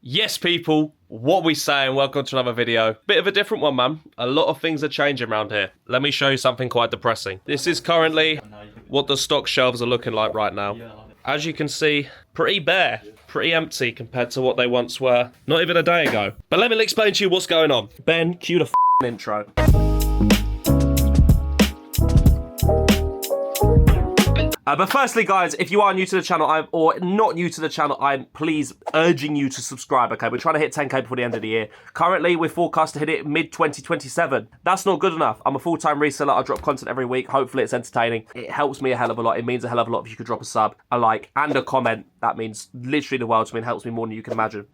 Yes, people, what we saying? Welcome to another video. Bit of a different one, man. A lot of things are changing around here. Let me show you something quite depressing. This is currently what the stock shelves are looking like right now. As you can see, pretty bare, pretty empty compared to what they once were not even a day ago. But let me explain to you what's going on. Ben, cue the intro. But firstly, guys, if you are new to the channel, or not new to the channel, I'm please urging you to subscribe, okay? We're trying to hit 10k before the end of the year. Currently, we're forecast to hit it mid-2027. That's not good enough. I'm a full-time reseller. I drop content every week. Hopefully, it's entertaining. It helps me a hell of a lot. It means a hell of a lot if you could drop a sub, a like, and a comment. That means literally the world to me and helps me more than you can imagine.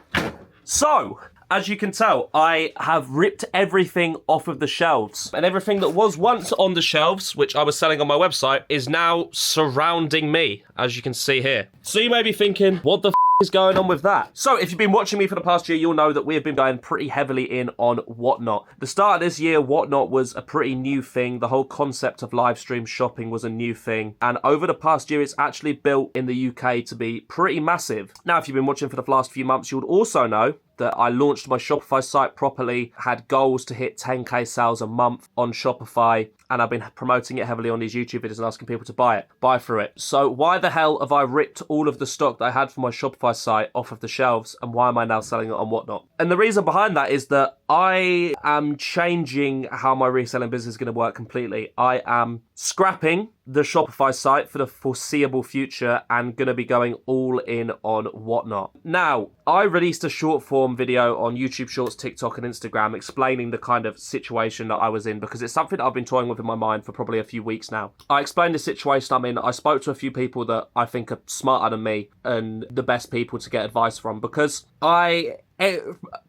So, as you can tell, I have ripped everything off of the shelves. And everything that was once on the shelves, which I was selling on my website, is now surrounding me, as you can see here. So you may be thinking, what the is going on with that? So if you've been watching me for the past year, you'll know that we have been going pretty heavily in on Whatnot. The start of this year, Whatnot was a pretty new thing. The whole concept of live stream shopping was a new thing. And over the past year, it's actually built in the UK to be pretty massive. Now, if you've been watching for the last few months, you would also know that I launched my Shopify site properly, had goals to hit 10k sales a month on Shopify, and I've been promoting it heavily on these YouTube videos and asking people to buy through it. So why the hell have I ripped all of the stock that I had for my Shopify site off of the shelves, and why am I now selling it on Whatnot? And the reason behind that is that I am changing how my reselling business is going to work completely. I am scrapping the Shopify site for the foreseeable future and going to be going all in on Whatnot. Now, I released a short form video on YouTube Shorts, TikTok and Instagram explaining the kind of situation that I was in, because it's something that I've been toying with in my mind for probably a few weeks now. I explained the situation I'm in. I spoke to a few people that I think are smarter than me and the best people to get advice from, because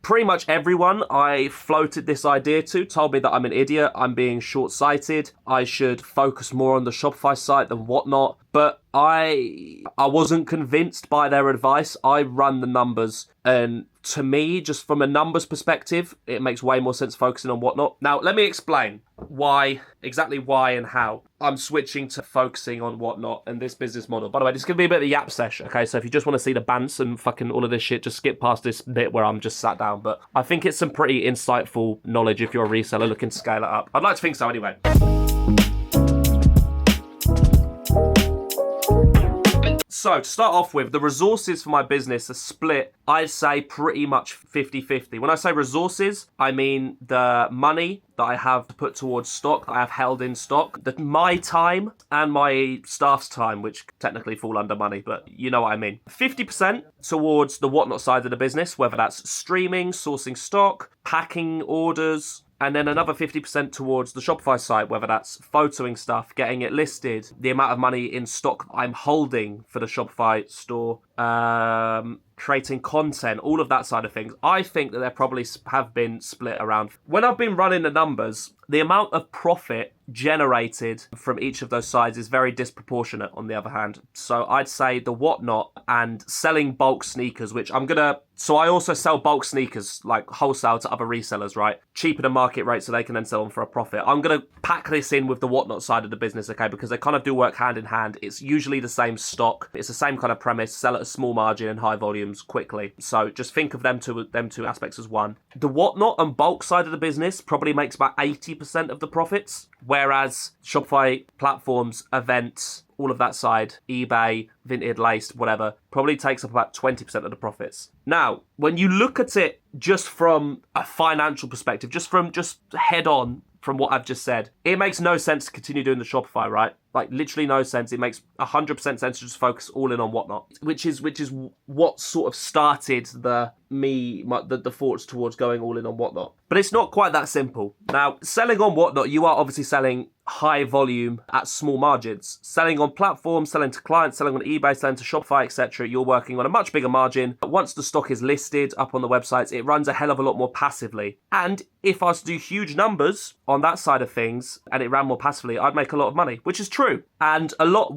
pretty much everyone I floated this idea to told me that I'm an idiot, I'm being short-sighted, I should focus more on the Shopify site than Whatnot, but I wasn't convinced by their advice. I run the numbers, and to me, just from a numbers perspective, it makes way more sense focusing on Whatnot. Now, let me explain exactly why and how I'm switching to focusing on Whatnot and this business model. By the way, this is going to be a bit of a yap sesh, okay? So if you just want to see the bants and fucking all of this shit, just skip past this bit where I'm just sat down. But I think it's some pretty insightful knowledge if you're a reseller looking to scale it up. I'd like to think so anyway. So, to start off with, the resources for my business are split, I'd say, pretty much 50-50. When I say resources, I mean the money that I have to put towards stock, that I have held in stock, my time and my staff's time, which technically fall under money, but you know what I mean. 50% towards the Whatnot side of the business, whether that's streaming, sourcing stock, packing orders, and then another 50% towards the Shopify site, whether that's photoing stuff, getting it listed, the amount of money in stock I'm holding for the Shopify store, creating content, all of that side of things. I think that there probably have been split around. When I've been running the numbers, the amount of profit generated from each of those sides is very disproportionate, on the other hand. So I'd say the Whatnot and selling bulk sneakers, which so I also sell bulk sneakers, like wholesale to other resellers, right? Cheaper than market rate, so they can then sell them for a profit. I'm going to pack this in with the Whatnot side of the business, okay? Because they kind of do work hand in hand. It's usually the same stock. It's the same kind of premise, sell at a small margin and high volumes quickly. So just think of them two aspects as one. The Whatnot and bulk side of the business probably makes about 80% of the profits, whereas Shopify platforms, events, all of that side, eBay, Vinted, Laced, whatever, probably takes up about 20% of the profits. Now, when you look at it just from a financial perspective, just head on from what I've just said, it makes no sense to continue doing the Shopify, right? Like, literally no sense. It makes 100% sense to just focus all in on Whatnot, which is what sort of started the thoughts towards going all in on Whatnot. But it's not quite that simple. Now, selling on Whatnot, you are obviously selling high volume at small margins. Selling on platforms, selling to clients, selling on eBay, selling to Shopify, etc., you're working on a much bigger margin. But once the stock is listed up on the websites, it runs a hell of a lot more passively. And if I was to do huge numbers on that side of things and it ran more passively, I'd make a lot of money, which is true. And a lot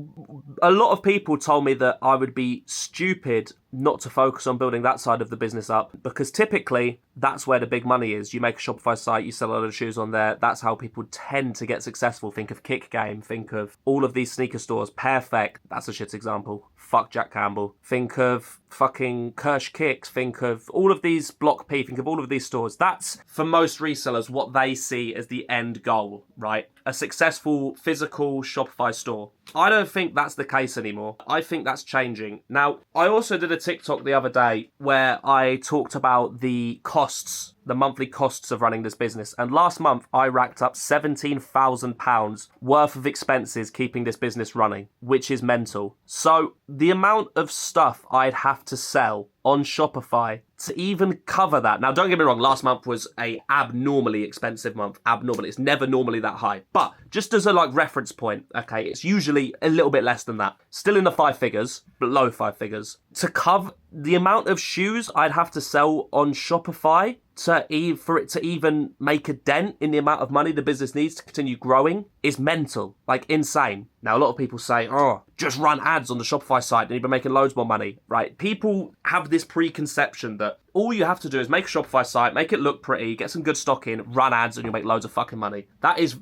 of people told me that I would be stupid not to focus on building that side of the business up, because typically that's where the big money is. You make a Shopify site, you sell a lot of shoes on there. That's how people tend to get successful. Think of Kick Game, think of all of these sneaker stores, Perfect, that's a shit example. fuck Jack Campbell. Think of fucking Kirsch Kicks. Think of all of these Block P. Think of all of these stores. That's, for most resellers, what they see as the end goal, right? A successful physical Shopify store. I don't think that's the case anymore. I think that's changing. Now, I also did a TikTok the other day where I talked about the costs, the monthly costs of running this business. And last month, I racked up £17,000 worth of expenses keeping this business running, which is mental. So the amount of stuff I'd have to sell on Shopify to even cover that. Now, don't get me wrong, last month was a abnormally expensive month. Abnormal. It's never normally that high. But just as a reference point, okay, it's usually a little bit less than that. Still in the 5 figures, but low 5 figures. To cover the amount of shoes I'd have to sell on Shopify for it to even make a dent in the amount of money the business needs to continue growing is mental, insane. Now, a lot of people say, oh, just run ads on the Shopify site and you'll be making loads more money, right? People have this preconception that all you have to do is make a Shopify site, make it look pretty, get some good stock in, run ads, and you'll make loads of fucking money. That is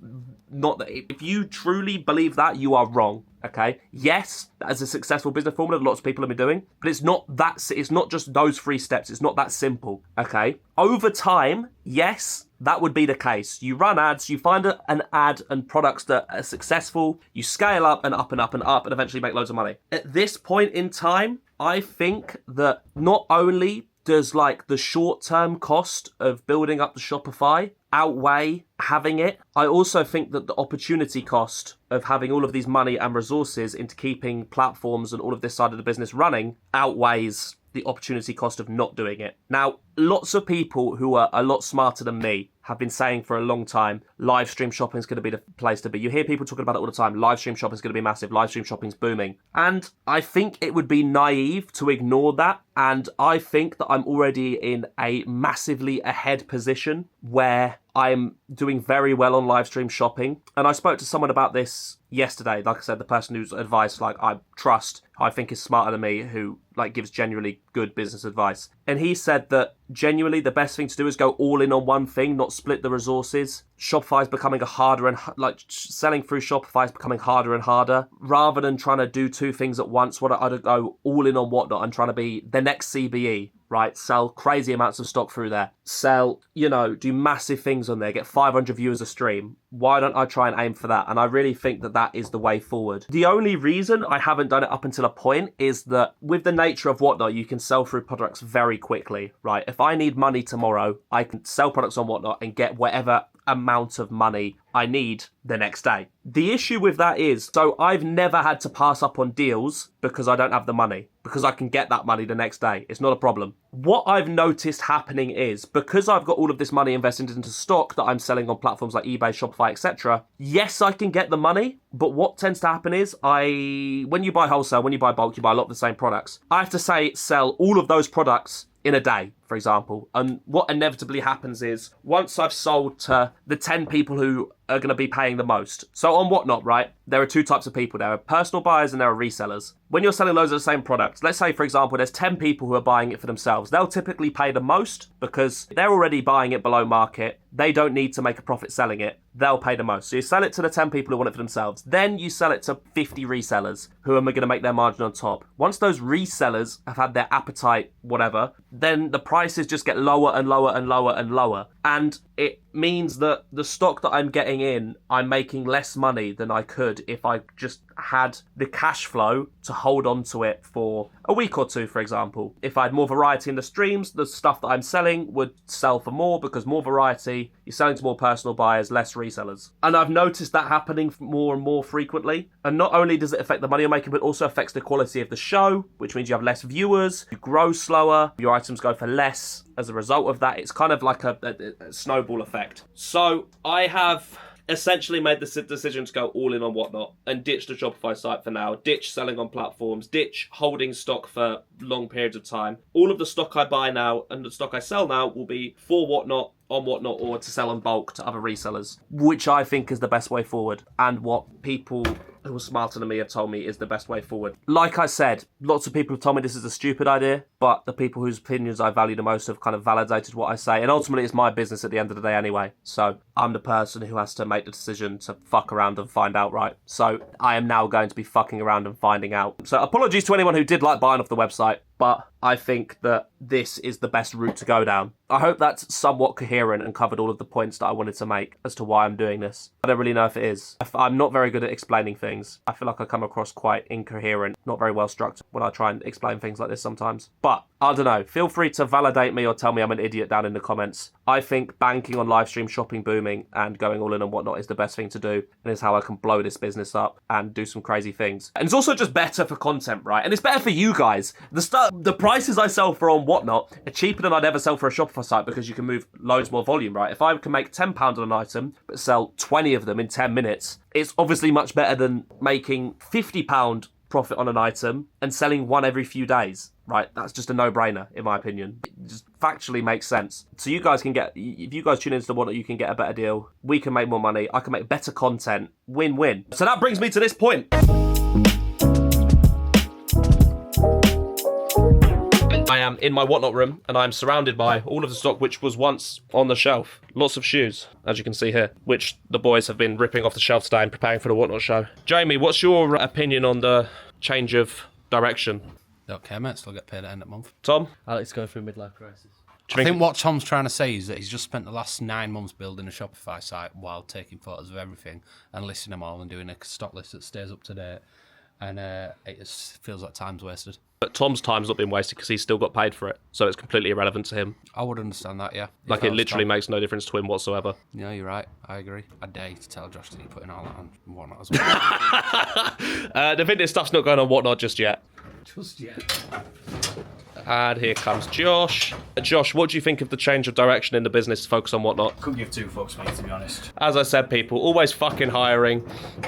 not that. If you truly believe that, you are wrong. Okay. Yes, that is a successful business formula. Lots of people have been doing, but it's not that. It's not just those 3 steps. It's not that simple. Okay. Over time, yes, that would be the case. You run ads, you find an ad and products that are successful, you scale up and up and up and up and eventually make loads of money. At this point in time, I think that not only does the short-term cost of building up the Shopify outweigh having it, I also think that the opportunity cost of having all of these money and resources into keeping platforms and all of this side of the business running outweighs the opportunity cost of not doing it. Now, lots of people who are a lot smarter than me have been saying for a long time, live stream shopping is going to be the place to be. You hear people talking about it all the time. Live stream shopping is going to be massive. Live stream shopping's booming. And I think it would be naive to ignore that. And I think that I'm already in a massively ahead position where I'm doing very well on live stream shopping. And I spoke to someone about this yesterday. Like I said, the person whose advice I trust, I think is smarter than me, who gives genuinely good business advice. And he said that genuinely the best thing to do is go all in on one thing, not split the resources. Shopify is becoming selling through Shopify is becoming harder and harder. Rather than trying to do 2 things at once, I'd go all in on Whatnot and trying to be the next CBE. Right, sell crazy amounts of stock through there. Sell, do massive things on there, get 500 viewers a stream. Why don't I try and aim for that? And I really think that that is the way forward. The only reason I haven't done it up until a point is that with the nature of Whatnot, you can sell through products very quickly, right? If I need money tomorrow, I can sell products on Whatnot and get whatever amount of money I need the next day. The issue with that is, so I've never had to pass up on deals because I don't have the money, because I can get that money the next day. It's not a problem. What I've noticed happening is, because I've got all of this money invested into stock that I'm selling on platforms like eBay, Shopify, etc. Yes, I can get the money, but what tends to happen is when you buy wholesale, when you buy bulk, you buy a lot of the same products. I have to sell all of those products in a day, for example. And what inevitably happens is, once I've sold to the 10 people who are going to be paying the most. So on Whatnot, right, there are 2 types of people. There are personal buyers and there are resellers. When you're selling loads of the same products, let's say, for example, there's 10 people who are buying it for themselves. They'll typically pay the most because they're already buying it below market. They don't need to make a profit selling it. They'll pay the most. So you sell it to the 10 people who want it for themselves. Then you sell it to 50 resellers who are going to make their margin on top. Once those resellers have had their appetite, whatever, then the prices just get lower and lower and lower and lower. And it means that the stock that I'm getting in, I'm making less money than I could if I just had the cash flow to hold on to it for a week or 2, for example. If I had more variety in the streams, the stuff that I'm selling would sell for more, because more variety, you're selling to more personal buyers, less resellers. And I've noticed that happening more and more frequently. And not only does it affect the money you're making, but also affects the quality of the show, which means you have less viewers, you grow slower, your items go for less. As a result of that, it's kind of like a snowball effect. So I have essentially made the decision to go all in on Whatnot and ditch the Shopify site for now, ditch selling on platforms, ditch holding stock for long periods of time. All of the stock I buy now and the stock I sell now will be for Whatnot, on Whatnot, or to sell in bulk to other resellers, which I think is the best way forward and what people who were smarter than me have told me is the best way forward. Like I said, lots of people have told me this is a stupid idea, but the people whose opinions I value the most have kind of validated what I say. And ultimately, it's my business at the end of the day anyway. So I'm the person who has to make the decision to fuck around and find out, right? So I am now going to be fucking around and finding out. So apologies to anyone who did like buying off the website, but I think that this is the best route to go down. I hope that's somewhat coherent and covered all of the points that I wanted to make as to why I'm doing this. I don't really know if it is. I'm not very good at explaining things. I feel like I come across quite incoherent, not very well structured when I try and explain things like this sometimes. But I don't know. Feel free to validate me or tell me I'm an idiot down in the comments. I think banking on live stream shopping booming and going all in and whatnot is the best thing to do, and is how I can blow this business up and do some crazy things. And it's also just better for content, right? And it's better for you guys. The prices I sell for on Whatnot are cheaper than I'd ever sell for a Shopify site because you can move loads more volume, right? If I can make £10 on an item but sell 20 of them in 10 minutes, it's obviously much better than making £50 profit on an item and selling one every few days, right? That's just a no-brainer, in my opinion. It just factually makes sense. So you guys can get, if you guys tune into the Whatnot, you can get a better deal. We can make more money. I can make better content. Win-win. So that brings me to this point. I am in my Whatnot room, and I'm surrounded by all of the stock which was once on the shelf. Lots of shoes, as you can see here, which the boys have been ripping off the shelf today and preparing for the Whatnot show. Jamie, what's your opinion on the change of direction? Don't care, mate. Still get paid at the end of the month. Tom? Alex going through a midlife crisis. I think what Tom's trying to say is that he's just spent the last 9 months building a Shopify site while taking photos of everything and listing them all and doing a stock list that stays up to date. And it just feels like time's wasted. But Tom's time's not been wasted because he's still got paid for it, so it's completely irrelevant to him. I would understand that, yeah. Like, it literally makes no difference to him whatsoever. Yeah, you're right. I agree. I dare you to tell Josh that you're putting all that on Whatnot as well. The fitness stuff's not going on Whatnot just yet. Just yet. And here comes Josh. Josh, what do you think of the change of direction in the business to focus on Whatnot? Couldn't give two fucks, mate, to be honest. As I said, people, always fucking hiring.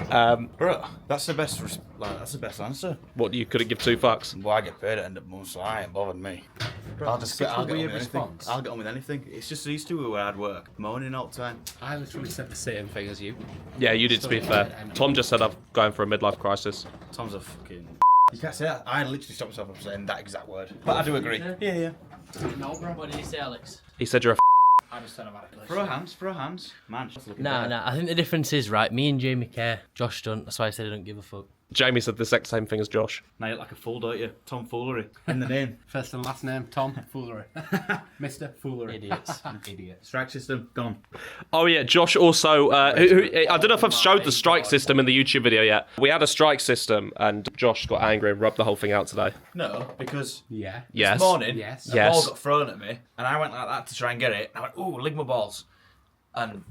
Bro, that's the best. That's the best answer. What, you couldn't give two fucks? Well, I get paid at the end of the month, so I ain't bothered me. Bro, I'll get on with anything. response. I'll get on with anything. It's just these two who are hard work, moaning all the time. I literally said the same thing as you. Yeah, you did, to be fair. Tom just said I'm going for a midlife crisis. Tom's a fucking. You can't say that. I literally stopped myself from saying that exact word. But I do agree. Yeah. No, bro. What did he say, Alex? He said you're a I just automatically. For our hands. Man, just looking Nah, bad. nah. I think the difference is, right, me and Jamie care. Josh don't. That's why I said I don't give a fuck. Jamie said the exact same thing as Josh. Now you look like a fool, don't you? Tom Foolery. In the name. First and last name, Tom Foolery. Mr. Foolery. Idiots. Idiot. Strike system, gone. Oh yeah, Josh also, I don't know if I've showed the strike system in the YouTube video yet. We had a strike system and Josh got angry and rubbed the whole thing out today. No, because Yeah. Yes. this morning, Yes. a Yes. ball got thrown at me, and I went like that to try and get it. And I went, ooh, ligma balls. And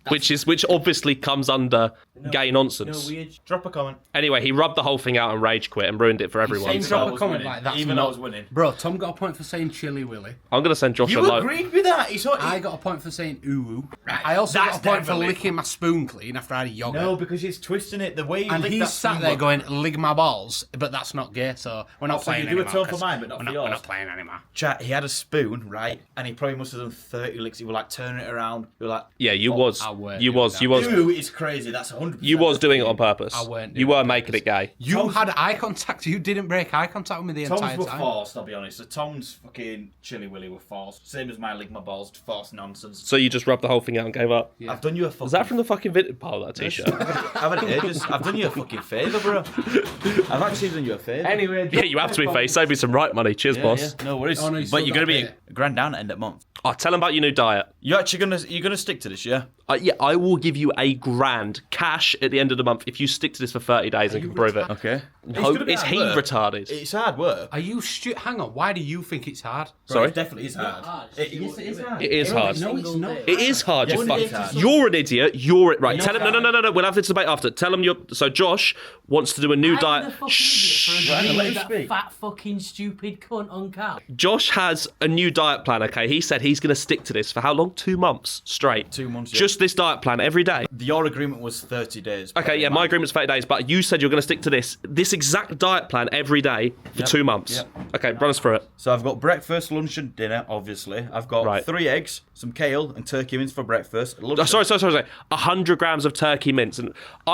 Which obviously comes under gay nonsense. drop a comment. Anyway, he rubbed the whole thing out and rage quit and ruined it for everyone. Same So drop I a was comment winning, like that's even not... though I was winning. Bro, Tom got a point for saying Chili Willy. I'm going to send Josh a You load. agreed with that. I got a point for saying ooh. I also that's got a point definitely- for licking my spoon clean after I had a yogurt. No, because he's twisting it the way you And lick he's that sat spoon there book. going, lig my balls, but that's not gay, so we're not so playing you do a anymore. tone for mine, but not for We're yours. not playing anymore. Chat, he had a spoon, right? And he probably must have done 30 licks. He was like turning it around. He was like, Yeah, you was. I weren't You doing was. that. You was. ooh, it's crazy. That's 100%. You was doing it on purpose. I weren't You doing were it making it gay. You had eye contact. You didn't break eye contact with me the Tom's entire were time. forced, I'll be honest. So Tom's fucking Chili Willy were forced. Same as my lick my balls, forced nonsense. So you just rubbed the whole thing out and gave up. Yeah. I've done you a fucking... Is that from the fucking video? Oh, that t-shirt. I've had ages. I've done you a fucking favour, bro. I've actually done you a favour. Anyway, Yeah, you have to be fair. You saved me some right money. Cheers, boss. Yeah, no worries. Oh, no, you but still you're gonna gotta be pay a grand down at end of month. Oh, tell them about your new diet. You're actually gonna stick to this, yeah? Yeah, I will give you £1,000 cash at the end of the month if you stick to this for 30 days and can prove it. Okay. No, is he retarded? It's hard work. are you hang on, why do you think it's hard? Sorry? It definitely is hard. Yes, it is hard. It is hard. No, it's not. It is hard. Yes, You it fuck. is hard. You're an idiot. You're it. Right. Tell him. No. We'll have this debate after. Tell him you're. So Josh wants to do a new diet. I'm the fucking Shh. idiot for Let agreeing him with that speak. fat fucking stupid cunt on car. Josh has a new diet plan. Okay. He said he's going to stick to this for how long? 2 months straight. 2 months, yeah. Just this diet plan every day. Your agreement was 30 days. Okay, yeah, my agreement's 30 days, but you said you're going to stick to this exact diet plan every day for 2 months. Yep. Okay, run us through it. So I've got breakfast, lunch, and dinner. Obviously, I've got 3 eggs, some kale, and turkey mince for breakfast. Sorry. 100 grams of turkey mince, and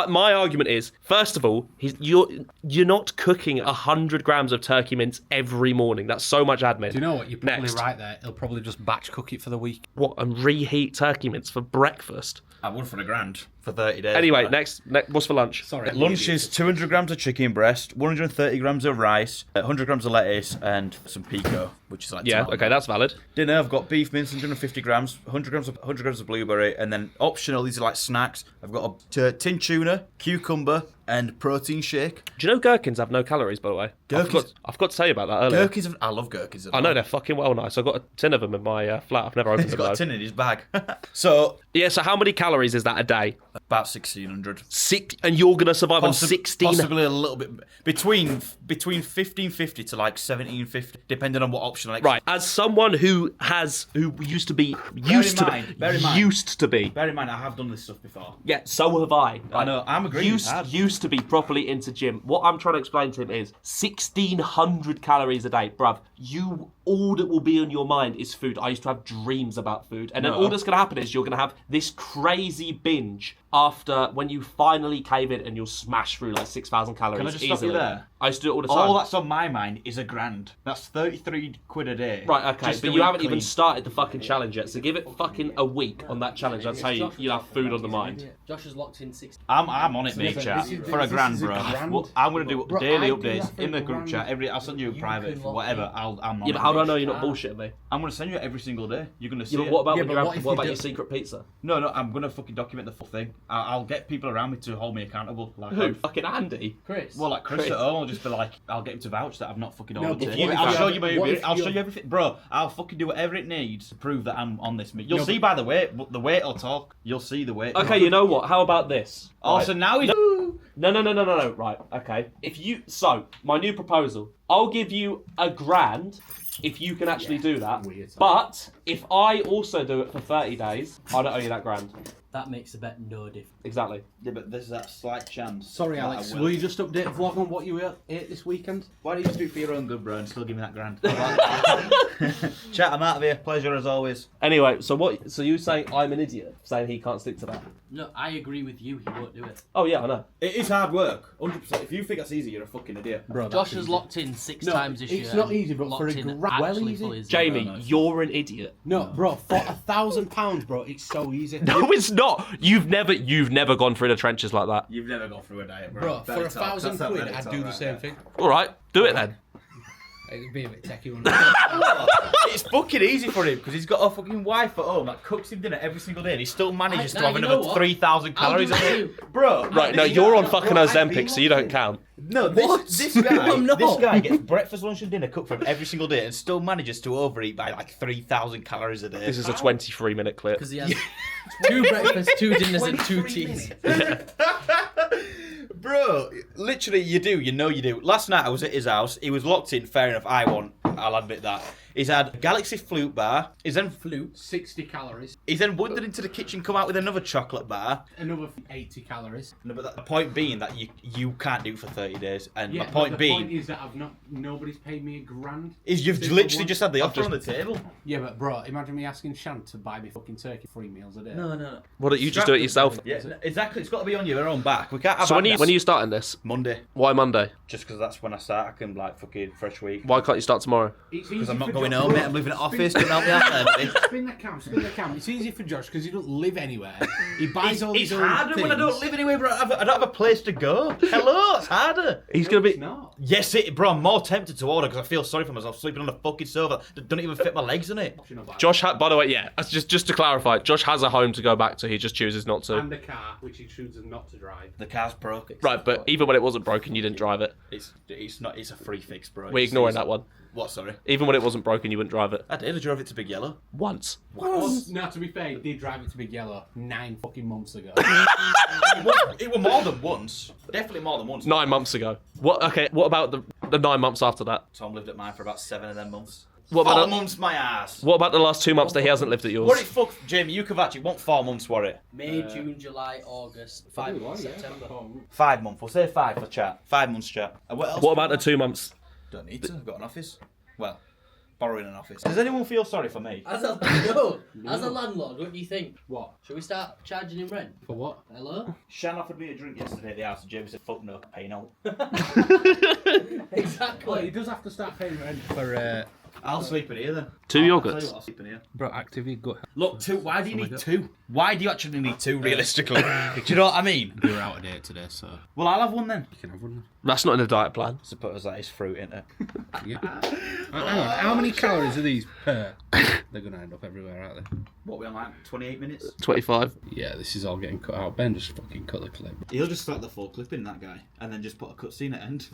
my argument is, first of all, you're not cooking 100 grams of turkey mince every morning. That's so much admin. Do you know what? You're probably Next. right there. He'll probably just batch cook it for the week. What, and reheat turkey mince for breakfast? I would for $1,000 for 30 days. Anyway, next, what's for lunch? Sorry. Lunch is 200 grams of chicken breast, 130 grams of rice, 100 grams of lettuce, and some pico, which is like Yeah, tomato. okay, that's valid. Dinner, I've got beef mince, 150 grams, 100 grams of blueberry, and then optional, these are like snacks. I've got a tin tuna, cucumber, and protein shake. Do you know gherkins have no calories, by the way? Gherkins- I forgot to tell you about that earlier. Gherkins, I love gherkins. I know, they're fucking well nice. I've got a tin of them in my flat. I've never opened He's them, got a though. tin in his bag. So, Yeah, so how many calories is that a day? about 1,600. And you're going to survive on 16? Possibly a little bit between 1550 to like 1750, depending on what option I Right, as someone who used to be Bear in mind, I have done this stuff before. Yeah, so have I. I know, I'm agreeing. Used to be properly into gym. What I'm trying to explain to him is 1,600 calories a day, bruv. All that will be on your mind is food. I used to have dreams about food, and then all that's going to happen is you're going to have this crazy binge after when you finally cave in and you'll smash through like 6,000 calories Can I just easily. stop you there? I used to do it all the time. All that's on my mind is $1,000. That's 33 quid a day. Right, okay, Just but to you eat haven't even clean. started the fucking challenge yet, so give it fucking a week on that challenge. That's how you'll have food on the mind. Josh has locked in 6. I'm on it, mate, chat. For $1,000, bro. Well, I'm gonna do daily updates in the group chat. I'll send you a private for whatever. I'm on Yeah, but it. how do I know you're not bullshitting me? I'm gonna send you it every single day. You're gonna see Yeah, but it. what about Yeah, when but you're what if what you about do- your secret pizza? No, I'm gonna fucking document the full thing. I'll get people around me to hold me accountable. Like, Who? Fucking Andy? Chris. well, like Chris at home, I'll just be like, I'll get him to vouch that I've not fucking ordered but it. what if I'll you show have- you my what Uber. if I'll show you're- you everything, bro. I'll fucking do whatever it needs to prove that I'm on this. You'll No, see but- by the weight. But the weight will talk. You'll see the weight. Okay, you know what? How about this? Oh, Right. so now he's. No. Right, okay. My new proposal. I'll give you $1,000 if you can actually do that. But if I also do it for 30 days, I don't owe you that $1,000. That makes the bet no difference. Exactly. Yeah, but there's that slight chance. Sorry, that Alex. I Will you just update vlog on what you ate this weekend? Why don't you just do it for your own good, bro, and still give me that $1,000? Chat, I'm out of here. Pleasure as always. Anyway, so you saying I'm an idiot, saying he can't stick to that? No, I agree with you. He won't do it. Oh yeah, I know. It is hard work, 100%. If you think that's easy, you're a fucking idiot. Bro, Josh has locked in 6 times this year. it's not easy, but locked for a in well actually easy. fully zero. Jamie, you're an idiot. No, bro, for £1,000, bro, it's so easy. No, it's not. You've never gone through the trenches like that. You've never gone through a diet, Bro, for £1,000 I'd do the same thing. All right, do it then. It'd be a bit techie, wouldn't It's fucking easy for him because he's got a fucking wife at home that cooks him dinner every single day and he still manages to Now, have you know another what? 3,000 calories a I'll day. do it. Bro, Right, no, you're on fucking Ozempic, so you don't count. No, this guy, I'm not. this guy gets breakfast, lunch, and dinner cooked for him every single day and still manages to overeat by like 3,000 calories a day. This is a 23-minute clip. Because he has 2 breakfasts, 2 dinners, and 2 teas. Bro, literally, you do. You know you do. Last night I was at his house. He was locked in. Fair enough. I'll admit that. He's had a Galaxy Flute bar. He's then 60 calories. He's then wandered into the kitchen, come out with another chocolate bar. Another 80 calories. No, but the point being that you can't do it for 30 days. And Yeah, my point but the being point is that nobody's paid me $1,000. is you've Since literally the just had the offer on the table. Yeah, but bro, imagine me asking Shant to buy me fucking turkey 3 meals a day. No. Why don't you just do it yourself? Yeah, exactly. It's got to be on your own back. We can't have. So when that are you starting this? Monday. Why Monday? Just because that's when I start. I can like fucking fresh week. Why can't you start tomorrow? Because I'm not going home, mate. I'm living at office. Couldn't help me out there, buddy. Spin the cam. It's easy for Josh because he doesn't live anywhere. He buys all It's his own harder things. when I don't live anywhere, bro. I don't have a place to go. Hello, it's harder. He's gonna be. It's not. Yes, bro. I'm more tempted to order because I feel sorry for myself sleeping on a fucking sofa that don't even fit my legs in it. Josh, by the way, yeah. Just to clarify, Josh has a home to go back to. He just chooses not to. And a car, which he chooses not to drive. The car's broke. Right, but even when it wasn't broken, you didn't drive it. It's not. It's a free fix, bro. We're ignoring that one. What? Sorry. Even when it wasn't broken, you wouldn't drive it. I did. I drove it to Big Yellow. Once. Now, to be fair, he did drive it to Big Yellow 9 fucking months ago. It was more than once. Definitely more than once. 9 months ago. What? Okay. What about the 9 months after that? Tom lived at mine for about 7 of them months. What about 4 the, months, my ass. what about the last 2 months that he hasn't lived at yours? What it fuck, Jamie? You could actually want 4 months for it. May, June, July, August, 5 months, September. 5 months. We'll say 5 for chat. 5 months chat. And what else? What about the 2 months? Don't need to. I've got an office. Well, borrowing an office. Does anyone feel sorry for me? As a landlord, what do you think? What? Should we start charging him rent? For what? Hello? Shan offered me a drink yesterday at the house, and Jamie said, "Fuck no, pay no." Exactly. Well, he does have to start paying rent for, I'll sleep in here then. 2 I'll tell you yogurts. what, I'll sleep in here. bro, actively gut. Look, 2. Why do you need 2? Why do you actually need 2, realistically? Do you know what I mean? We were out of date today, so Well, I'll have one then. you can have one. That's not in the diet plan. Suppose that is fruit, isn't it? Yeah. Hang on, how many calories are these per? They're gonna end up everywhere, aren't they? What, we on like 28 minutes? 25. Yeah, this is all getting cut out. Ben just fucking cut the clip. He'll just start the full clip in, that guy, and then just put a cutscene at end.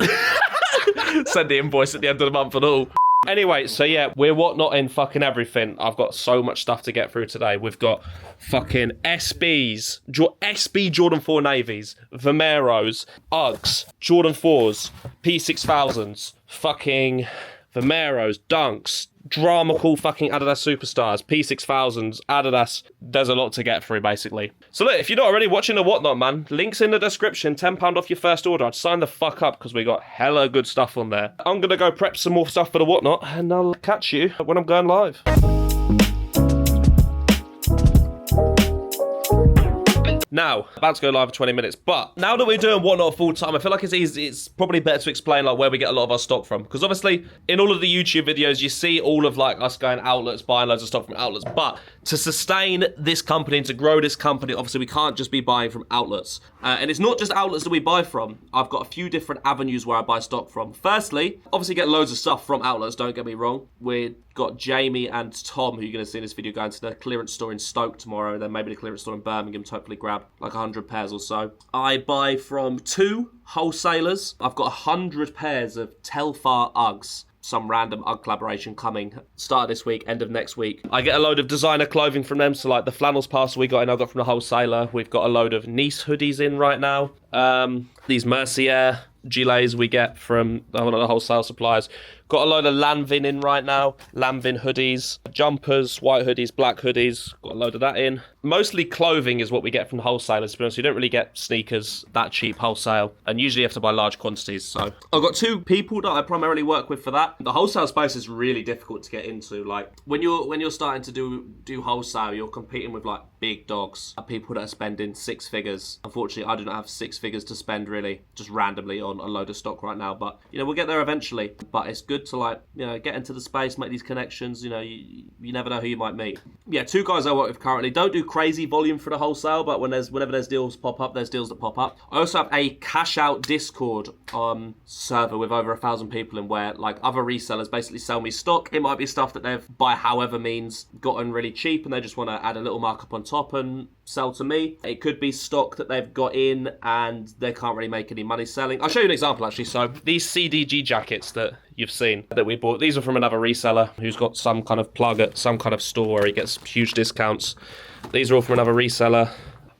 Send the invoice at the end of the month and all. Anyway, so yeah, we're whatnot in fucking everything. I've got so much stuff to get through today. We've got fucking SBs, SB Jordan 4 Navies, Vomeros, Uggs, Jordan 4s, P6000s, fucking Vomeros, Dunks, drama cool fucking Adidas Superstars, P6000s, Adidas. There's a lot to get through, basically. So look, if you're not already watching the whatnot, man, links in the description, £10 off your first order. I'd sign the fuck up because we got hella good stuff on there. I'm gonna go prep some more stuff for the whatnot, and I'll catch you when I'm going live. Now, about to go live for 20 minutes, but now that we're doing whatnot full time, I feel like it's probably better to explain like where we get a lot of our stock from. Because obviously, in all of the YouTube videos, you see all of like us going outlets, buying loads of stock from outlets. But to sustain this company and to grow this company, obviously we can't just be buying from outlets. And it's not just outlets that we buy from. I've got a few different avenues where I buy stock from. Firstly, obviously get loads of stuff from outlets, don't get me wrong. We've got Jamie and Tom, who you're going to see in this video, going to the clearance store in Stoke tomorrow, then maybe the clearance store in Birmingham to hopefully grab like 100 pairs or so. I buy from 2 wholesalers. I've got 100 pairs of Telfar Uggs. Some random Ugg collaboration coming start this week, end of next week. I get a load of designer clothing from them, so like the flannels parcel we got in, I got from the wholesaler. We've got a load of Nice hoodies in right now. These Mercier gilets we get from one of the wholesale suppliers. Got a load of Lanvin in right now. Lanvin hoodies, jumpers, white hoodies, black hoodies. Got a load of that in. Mostly clothing is what we get from wholesalers, to be honest. You don't really get sneakers that cheap wholesale. And usually you have to buy large quantities. So I've got 2 people that I primarily work with for that. The wholesale space is really difficult to get into. Like when you're starting to do wholesale, you're competing with like big dogs. People that are spending 6 figures. Unfortunately, I do not have 6 figures to spend really just randomly on a load of stock right now. But you know, we'll get there eventually. But it's good to like, you know, get into the space, make these connections. You know, you never know who you might meet. Yeah, 2 guys I work with currently don't do crazy volume for the wholesale, but whenever there's deals pop up, there's deals that pop up. I also have a cash out Discord server with over 1,000 people in, where like other resellers basically sell me stock. It might be stuff that they've by however means gotten really cheap and they just want to add a little markup on top and sell to me. It could be stock that they've got in and they can't really make any money selling. I'll show you an example actually. So these CDG jackets that you've seen that we bought, these are from another reseller who's got some kind of plug at some kind of store where he gets huge discounts. These are all from another reseller.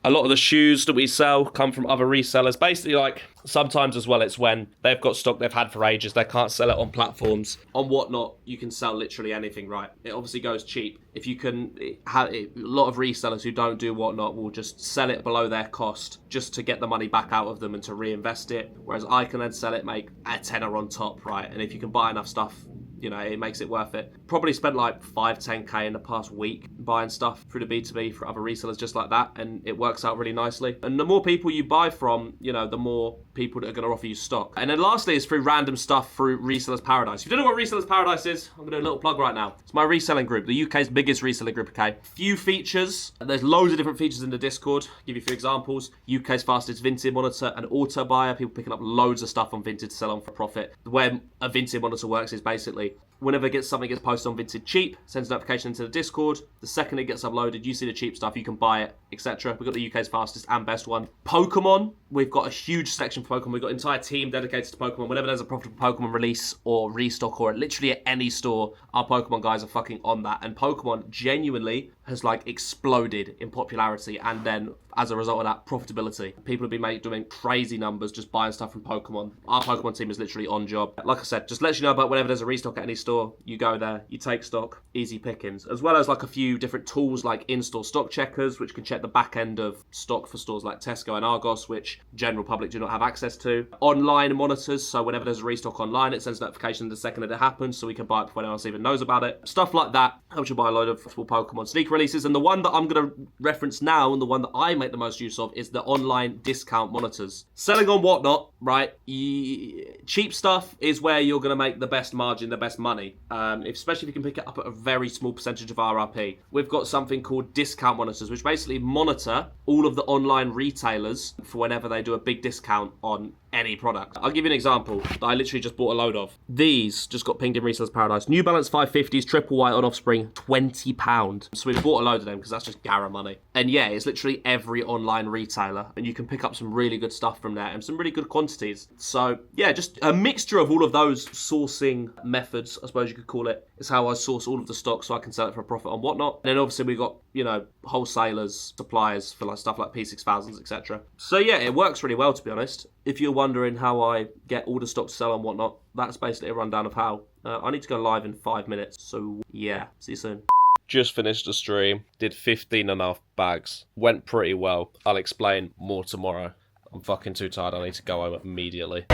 A lot of the shoes that we sell come from other resellers. Basically, like, sometimes as well, it's when they've got stock they've had for ages, they can't sell it on platforms. On Whatnot, you can sell literally anything, right? It obviously goes cheap. If you can, a lot of resellers who don't do Whatnot will just sell it below their cost just to get the money back out of them and to reinvest it. Whereas I can then sell it, make a tenner on top, right? And if you can buy enough stuff, you know, it makes it worth it. Probably spent like 5-10k in the past week buying stuff through the B2B for other resellers just like that, and it works out really nicely. And the more people you buy from, you know, the more people that are going to offer you stock. And then lastly is through random stuff through Resellers Paradise. If you don't know what Resellers Paradise is, I'm going to do a little plug right now. It's my reselling group, the UK's biggest reselling group, okay? Few features. There's loads of different features in the Discord. I'll give you a few examples. UK's fastest Vinted monitor and auto buyer. People picking up loads of stuff on Vinted to sell on for profit. The way a Vinted monitor works is basically whenever something gets posted on Vinted cheap, sends a notification into the Discord. The second it gets uploaded, you see the cheap stuff, you can buy it, etc. We've got the UK's fastest and best one. Pokemon, we've got a huge section for Pokemon. We've got an entire team dedicated to Pokemon. Whenever there's a profitable Pokemon release or restock or literally at any store, our Pokemon guys are fucking on that. And Pokemon genuinely has like exploded in popularity and then as a result of that, profitability. People have been doing crazy numbers just buying stuff from Pokemon. Our Pokemon team is literally on job. Like I said, just let you know about whenever there's a restock at any store. store, you go there, you take stock, easy pickings, as well as like a few different tools like in-store stock checkers, which can check the back end of stock for stores like Tesco and Argos, which general public do not have access to. Online monitors, so whenever there's a restock online, it sends notification the second that it happens, so we can buy it before anyone else even knows about it. Stuff like that helps you buy a load of possible Pokemon sneaker releases. And the one that I'm going to reference now, and the one that I make the most use of, is the online discount monitors. Selling on Whatnot, right? Cheap stuff is where you're going to make the best margin, the best money, especially if you can pick it up at a very small percentage of RRP. We've got something called discount monitors, which basically monitor all of the online retailers for whenever they do a big discount on any product. I'll give you an example that I literally just bought a load of. These just got pinged in Resellers Paradise. New Balance 550s, triple white on Offspring, £20. So we bought a load of them because that's just Gara money. And yeah, it's literally every online retailer, and you can pick up some really good stuff from there and some really good quantities. So yeah, just a mixture of all of those sourcing methods, I suppose you could call it, is how I source all of the stock so I can sell it for a profit on Whatnot. And then obviously we got, you know, wholesalers, suppliers for like stuff like P6000s, etc. So yeah, it works really well, to be honest. If you're wondering how I get all the stock to sell on Whatnot, that's basically a rundown of how. I need to go live in 5 minutes, so yeah, see you soon. Just finished the stream, did 15.5 bags. Went pretty well. I'll explain more tomorrow. I'm fucking too tired, I need to go home immediately.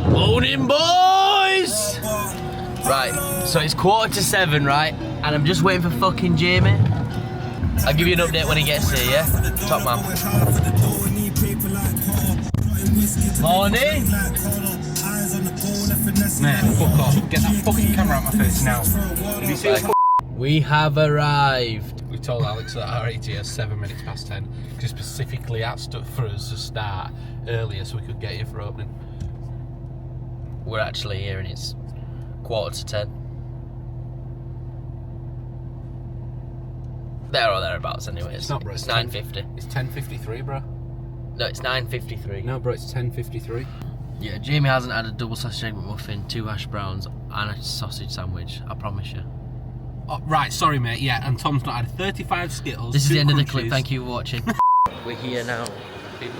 Morning, boys! Right, so it's 6:45, right? And I'm just waiting for fucking Jamie. I'll give you an update when he gets here, yeah? Top man. Morning! Man, fuck off. Get that fucking camera out my face now. Have you seen We have arrived. We told Alex that our AT is 7 minutes past 10 because specifically asked for us to start earlier so we could get here for opening. We're actually here and it's 9:45. There or thereabouts anyway. It's not, bro. It's 9:50. It's 10:53, bro. No, it's 9:53. No, bro, it's 10:53. Yeah, Jamie hasn't had a double sausage egg McMuffin, 2 hash browns and a sausage sandwich, I promise you. Oh, right, sorry, mate. Yeah, and Tom's not had 35 Skittles. This is the end of the Crunchies. clip, thank you for watching. We're here now.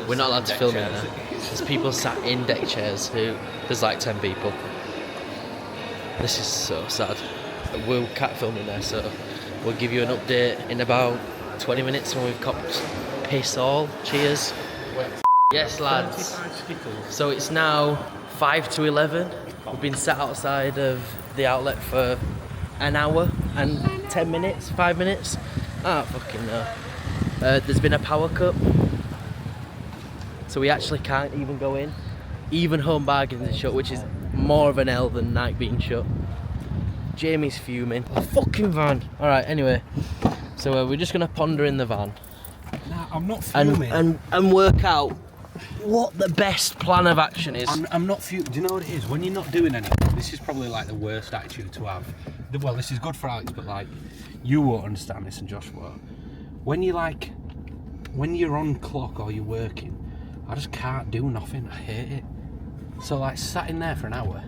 We're not allowed to film in there. There's people sat in deck chairs there's like 10 people. This is so sad. We'll cat film in there, so we'll give you an update in about 20 minutes when we've copped piss all. Cheers. Yes, lads. So it's now 5 to 11. We've been sat outside of the outlet for an hour and 10 minutes, 5 minutes. Ah, fucking no. There's been a power cut, so we actually can't even go in. Even Home Bargains is shut, which is more of an L than Nike being shut. Jamie's fuming. A fucking van. Alright, anyway. So we're just going to ponder in the van. Nah, I'm not fuming. And work out what the best plan of action is. I'm not fuming. Do you know what it is? When you're not doing anything, this is probably like the worst attitude to have. Well, this is good for Alex, but like, you won't understand this and Josh won't. When you're on clock or you're working, I just can't do nothing. I hate it. So like, sat in there for an hour,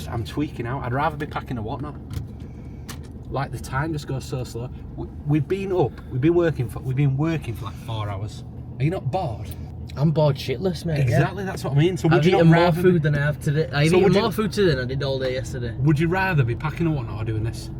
I'm tweaking out. I'd rather be packing a Whatnot. Like, the time just goes so slow. We've been working for like 4 hours. Are you not bored? I'm bored shitless, mate. Exactly, that's what I mean. So I've would you eaten not more rather food than I have today. I've So eaten would you- more food today than I did all day yesterday. Would you rather be packing a Whatnot or doing this?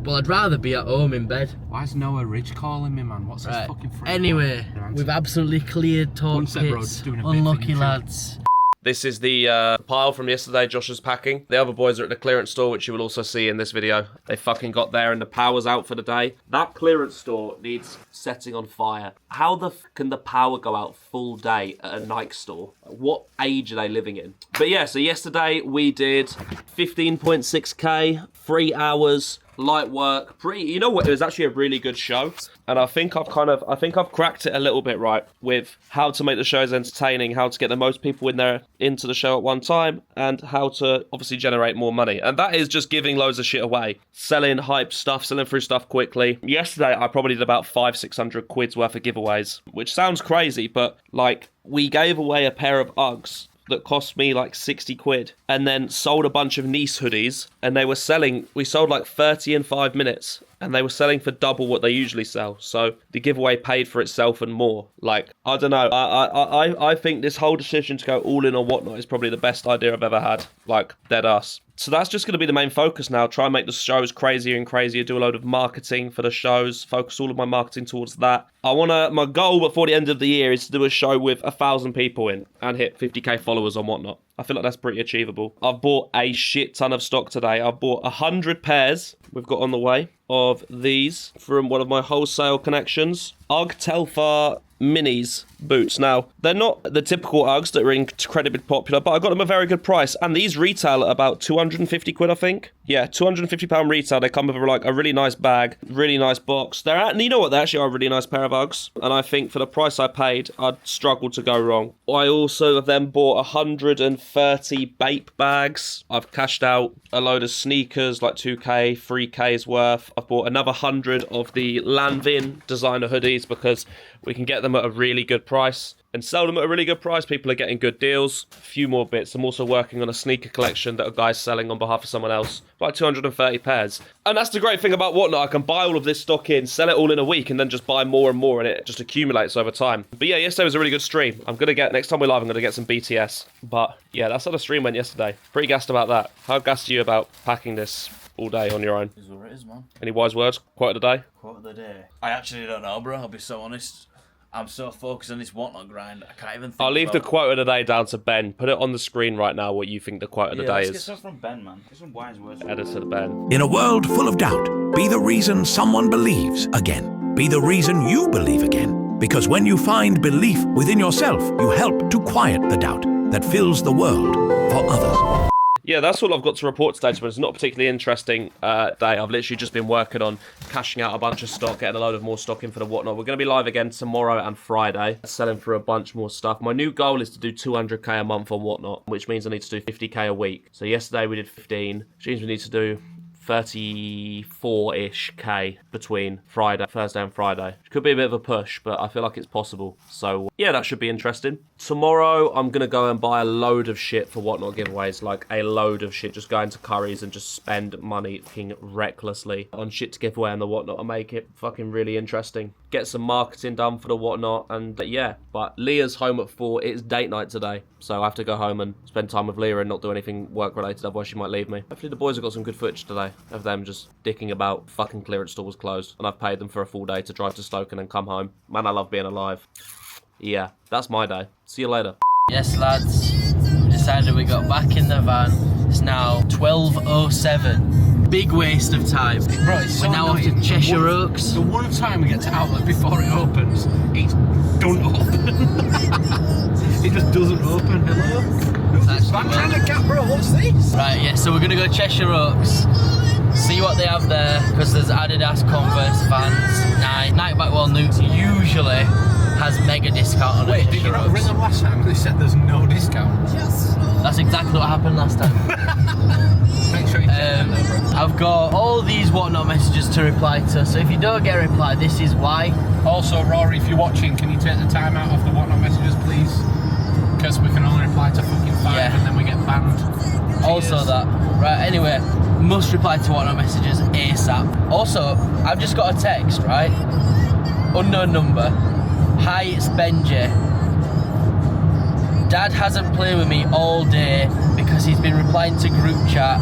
Well, I'd rather be at home in bed. Why is Noah Ridge calling me, man? What's this Right. fucking friend? Anyway, we've absolutely cleared talk One sec, bro, pits. just doing a bit for Unlucky you. lads. This is the pile from yesterday Josh was packing. The other boys are at the clearance store, which you will also see in this video. They fucking got there and the power's out for the day. That clearance store needs setting on fire. How the f can the power go out full day at a Nike store? What age are they living in? But yeah, so yesterday we did 15.6k, 3 hours, light work, you know what, it was actually a really good show, and I think I've cracked it a little bit right with how to make the shows entertaining, how to get the most people in there into the show at one time, and how to obviously generate more money. And that is just giving loads of shit away, selling hype stuff, selling through stuff quickly. Yesterday I probably did about 500-600 quid's worth of giveaways, which sounds crazy, but like, we gave away a pair of Uggs that cost me like 60 quid and then sold a bunch of Nice hoodies, and we sold like 30 in 5 minutes, and they were selling for double what they usually sell. So the giveaway paid for itself and more. Like, I don't know. I think this whole decision to go all in or whatnot is probably the best idea I've ever had. Like, dead ass. So that's just going to be the main focus now. Try and make the shows crazier and crazier. Do a load of marketing for the shows. Focus all of my marketing towards that. My goal before the end of the year is to do a show with 1,000 people in and hit 50k followers on whatnot. I feel like that's pretty achievable. I've bought a shit ton of stock today. I've bought 100 pairs we've got on the way of these from one of my wholesale connections. UGG Telfar Minis boots. Now, they're not the typical Uggs that are incredibly popular, but I got them a very good price, and these retail at about 250 quid, I think. Yeah, £250 retail. They come with like a really nice bag, really nice box. They actually are a really nice pair of Uggs, and I think for the price I paid, I'd struggle to go wrong. I also have then bought 130 Bape bags. I've cashed out a load of sneakers, like 2k, 3k's worth. I've bought another 100 of the Lanvin designer hoodies because we can get them at a really good price and sell them at a really good price. People are getting good deals. A few more bits. I'm also working on a sneaker collection that a guy's selling on behalf of someone else. Like 230 pairs. And that's the great thing about Whatnot. I can buy all of this stock in, sell it all in a week, and then just buy more and more, and it just accumulates over time. But yeah, yesterday was a really good stream. Next time we're live, I'm going to get some BTS. But yeah, that's how the stream went yesterday. Pretty gassed about that. How gassed are you about packing this all day on your own? It is what it is, man. Any wise words? Quote of the day? Quote of the day. I actually don't know, bro. I'll be so honest. I'm so focused on this Whatnot grind, I can't even think. I'll leave the quote of the day down to Ben. Put it on the screen right now what you think the quote of the day let's is. get stuff from Ben, man. Get some wise words. Editor Ben. In a world full of doubt, be the reason someone believes again. Be the reason you believe again. Because when you find belief within yourself, you help to quiet the doubt that fills the world for others. Yeah, that's all I've got to report today. It's not a particularly interesting day. I've literally just been working on cashing out a bunch of stock, getting a load of more stock in for the Whatnot. We're going to be live again tomorrow and Friday, selling for a bunch more stuff. My new goal is to do 200k a month on Whatnot, which means I need to do 50k a week. So yesterday we did 15, which means we need to do 34-ish K between Thursday and Friday. Could be a bit of a push, but I feel like it's possible. So yeah, that should be interesting. Tomorrow, I'm going to go and buy a load of shit for Whatnot giveaways, like a load of shit. Just go into Curry's and just spend money fucking recklessly on shit to give away on the Whatnot and make it fucking really interesting. Get some marketing done for the Whatnot, and yeah. But Leah's home at 4. It's date night today, so I have to go home and spend time with Leah and not do anything work-related, otherwise she might leave me. Hopefully the boys have got some good footage today of them just dicking about. Fucking clearance store was closed, and I've paid them for a full day to drive to Stoke and then come home. Man, I love being alive. Yeah, that's my day. See you later. Yes, lads. We decided we got back in the van. It's now 12:07. Big waste of time. Bro, it's so We're now off to annoying. Cheshire Oaks. The one time we get to Outlet before it opens, it's don't open. It just doesn't open. Hello? I'm trying to get, bro, what's this? Right, yeah, so we're going to go Cheshire Oaks, see what they have there, because there's Adidas, Converse, Vans, Nike Backwell Newts usually has mega discount on it. Wait, did you not ring them last time? They said there's no discount. That's exactly what happened last time. Make sure you check that though, bro. I've got all these Whatnot messages to reply to, so if you don't get a reply, this is why. Also, Rory, if you're watching, can you take the time out of the Whatnot messages, please? Because we can only reply to fucking 5 Yeah. and then we get banned. Also Cheers. that. Right, anyway, must reply to Whatnot messages ASAP. Also, I've just got a text, right? Unknown number. Hi, it's Benji. Dad hasn't played with me all day because he's been replying to group chat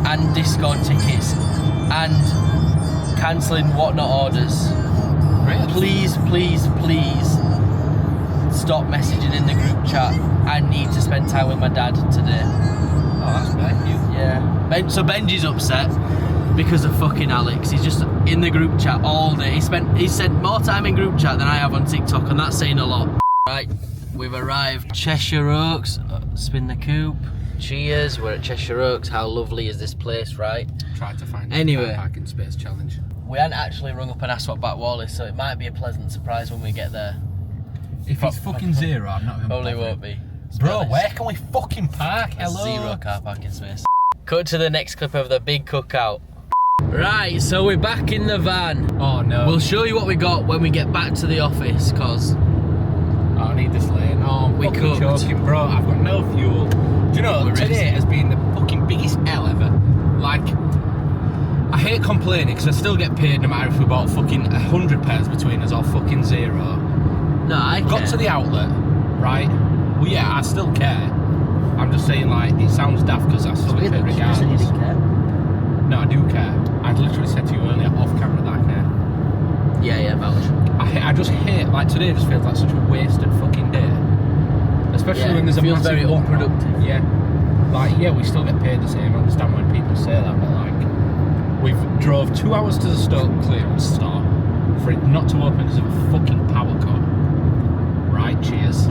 and Discord tickets and cancelling Whatnot orders. Really? Please, please, please stop messaging in the group chat. I need to spend time with my dad today. Oh, that's bad. Yeah. So Benji's upset because of fucking Alex. He's just in the group chat all day. He spent more time in group chat than I have on TikTok, and that's saying a lot. Right, we've arrived. Cheshire Oaks. Spin the coupe. Cheers. We're at Cheshire Oaks. How lovely is this place, right? Tried to find Anyway. a parking space challenge. We hadn't actually rung up and asked what back wall is, so it might be a pleasant surprise when we get there. If it's fucking zero, I'm not even Probably bothering. won't be. Bro, where can we fucking park? Hello? Zero car parking space. Cut to the next clip of the big cookout. Right, so we're back in the van. Oh no. We'll show you what we got when we get back to the office, cause Oh I need this lane. Oh, We I'm cooked. joking, bro. I've got no fuel. Do you know, today has been the fucking biggest L ever. Like, I hate complaining because I still get paid no matter if we bought fucking 100 pairs between us or fucking 0. No, I Got to the outlet, right? Well, yeah, I still care. I'm just saying, like, it sounds daft because I still get paid regardless. No, I do care. I literally said to you earlier off camera that I care. Yeah, vouch. I just hate, like, today just feels like such a wasted fucking day. Especially Yeah, when there's a feels massive very whatnot. unproductive. Yeah. Like, yeah, we still get paid the same. I understand when people say that, but like, we've drove 2 hours to the Stoke clearance store for it not to open because of a fucking power cut. Right, cheers.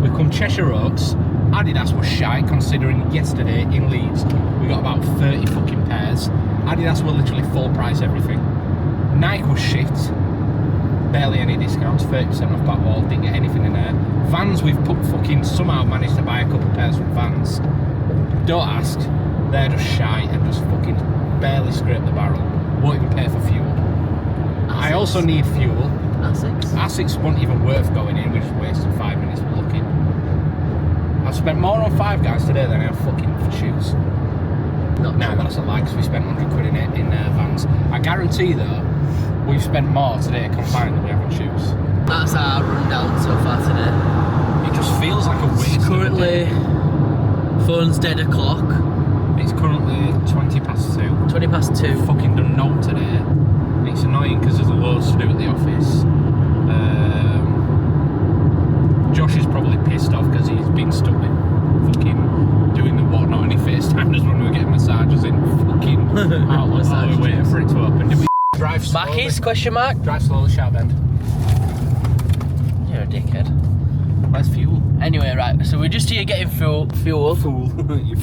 We come Cheshire Oaks. Adidas was shy considering yesterday in Leeds we got about 30 fucking pairs. Adidas were literally full price everything. Nike was shit. Barely any discounts, 30% off back wall, didn't get anything in there. Vans, we've somehow managed to buy a couple pairs from Vans. Don't ask, they're just shy and just fucking barely scrape the barrel. Won't even pay for fuel. I also need fuel. Asics weren't even worth going in, we just wasted 5 minutes looking. I've spent more on Five Guys today than I have fucking for shoes. No, that's a lie, because we spent 100 quid in Vans. I guarantee though, we've spent more today combined than we have on shoes. That's our rundown so far today. It just feels like a waste. It's currently, phone's dead o'clock. It's currently 20 past 2. 20 past 2. We've fucking done no today. It's annoying because there's loads to do at the office. Josh is probably pissed off because he's been stuck with fucking doing the whatnot and he FaceTimed us when we were getting massages in fucking outlets while we were waiting for it to open. Did we drive slowly? Mackies, question mark? Drive slowly, Sharp Bend. You're a dickhead. Where's fuel? Anyway, right, so we're just here getting fuel. Fool.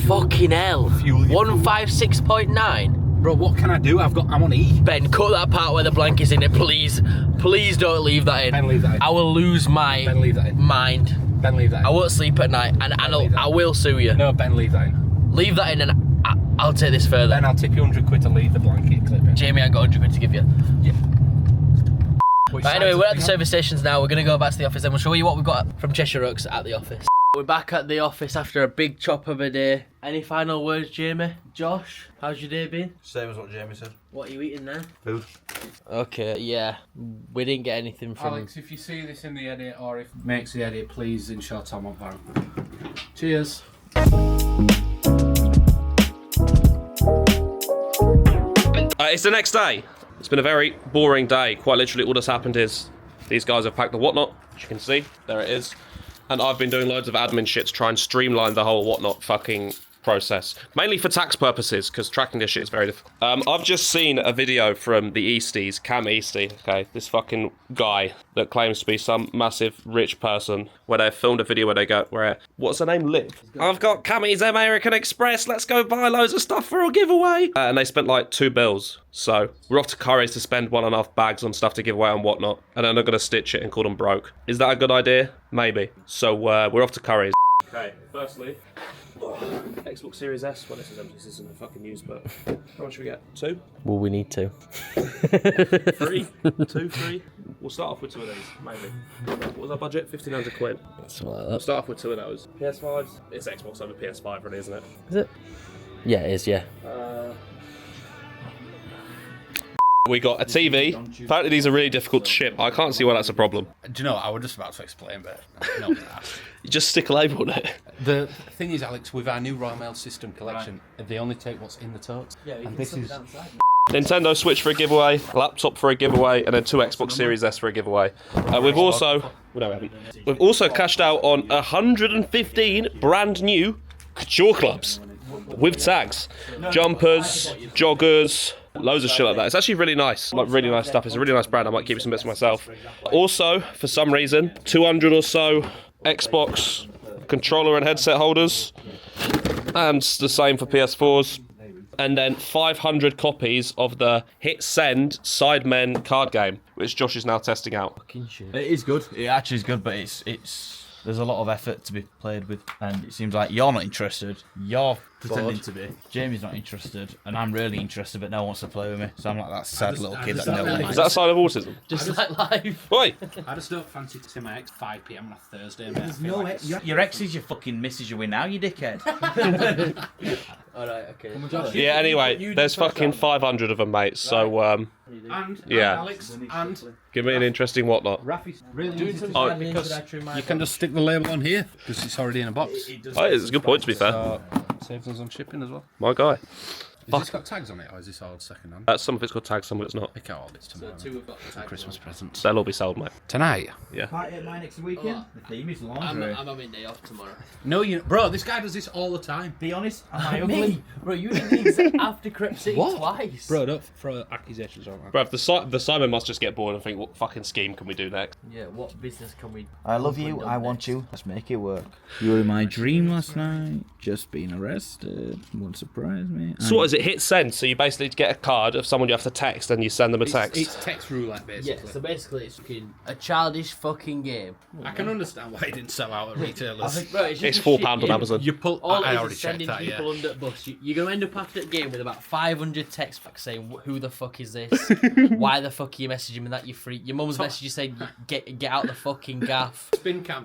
Fucking hell. Fuel, you 156.9. Bro, what can I do? I'm on E. Ben, cut that part where the blanket's in it, please. Please don't leave that in. Ben, leave that in. I will lose my Ben, leave that in. mind. Ben, leave that in. I won't sleep at night, and I will sue you. No, Ben, leave that in. Leave that in, and I'll take this further. Ben, I'll tip you 100 quid to leave the blanket clip in. Jamie, I got 100 quid to give you. Yeah. But anyway, we're at the service stations now. We're going to go back to the office and we'll show you what we've got from Cheshire Oaks at the office. We're back at the office after a big chop of a day. Any final words, Jamie? Josh, how's your day been? Same as what Jamie said. What are you eating there? Food. Okay, yeah. We didn't get anything from... Alex, if you see this in the edit or if it makes the edit, please ensure Tom on Barrow. Cheers. It's the next day. It's been a very boring day. Quite literally, all that's happened is these guys have packed the whatnot, as you can see. There it is. And I've been doing loads of admin shit to try and streamline the whole whatnot fucking process. Mainly for tax purposes, because tracking this shit is very difficult. I've just seen a video from the Easties, Cam Eastie, okay? This fucking guy that claims to be some massive rich person, where they filmed a video where what's her name? Liv. I've got Cammy's American Express, let's go buy loads of stuff for a giveaway. And they spent like $2. So we're off to Curry's to spend 1.5 bags on stuff to give away on whatnot. And then they're gonna stitch it and call them broke. Is that a good idea? Maybe. So we're off to Curry's. Okay, firstly, Xbox Series S. Well, this isn't a fucking news, but how much should we get? 2? Well, we need to. 3? 2, 3? We'll start off with 2 of these, maybe. What was our budget? 1,500 quid. Something like We'll that. start off with 2 of those. PS5s? It's Xbox over PS5 really, isn't it? Is it? Yeah, it is, yeah. We got a TV. Apparently these are really difficult to ship. I can't see why that's a problem. Do you know, I was just about to explain, but no. You just stick a label on it. The thing is, Alex, with our new Royal Mail system collection, they only take what's in the totes. Yeah, and this is Nintendo Switch for a giveaway, laptop for a giveaway, and then 2 Xbox Series S for a giveaway. We've also... Well, no, we haven't. We've also cashed out on 115 brand new couture clubs with tags. Jumpers, joggers... Loads of shit like that. It's actually really nice. Like, really nice stuff. It's a really nice brand. I might keep some bits for myself. Also, for some reason, 200 or so Xbox controller and headset holders. And the same for PS4s. And then 500 copies of the Hit Send Sidemen card game, which Josh is now testing out. It is good. It actually is good, but it's there's a lot of effort to be played with, and it seems like you're not interested. You're pretending to be. Jamie's not interested, and I'm really interested, but no one wants to play with me. So I'm like that sad little kid that no one Is likes. that a sign of autism? Just like life. Oi! I just don't fancy to see my ex 5 p.m. on a Thursday, mate. No, your ex is your fucking missus you're with now, you dickhead. Alright, okay. Yeah, anyway, there's fucking 500 of them, mate, so, And Yeah. Alex, and give me an interesting whatnot. Rafi's really Doing easy some to Oh, gardening, because should I trim my you can just stick the label on here because it's already in a box. Oh, it's a good point, to be fair. Saves us on shipping as well. My guy. Has this got tags on it or is this all second hand? Some of it's got tags, some of it's not. Pick out all bits tomorrow. Two have got For Christmas presents. They'll all be sold, mate. Tonight? Party at mine next weekend. The theme is laundry. I'm having day off tomorrow. No, bro, this guy does this all the time. Be honest, am I ugly? Me? Bro, you did the exact after Crep City twice. Bro, don't throw accusations on that. Bruv, the Simon must just get bored and think, what fucking scheme can we do next? Yeah, what business can we... I love you, I want you, let's make it work. You were in my dream last night, just being arrested, won't surprise me. So what is it? Hit send, so you basically get a card of someone you have to text and you send them a text. It's text roulette, Yeah, basically. so basically it's fucking a childish fucking game. I can understand why it didn't sell out at retailers. Bro, it's It's just £4 shit on game. Amazon. You pull. All I it already is checked sending that. Yeah. people under the bus. You're going to end up after that game with about 500 text facts saying, who the fuck is this? Why the fuck are you messaging me that, you freak? Your mum's messaged you saying, get out the fucking gaff. Spin cam.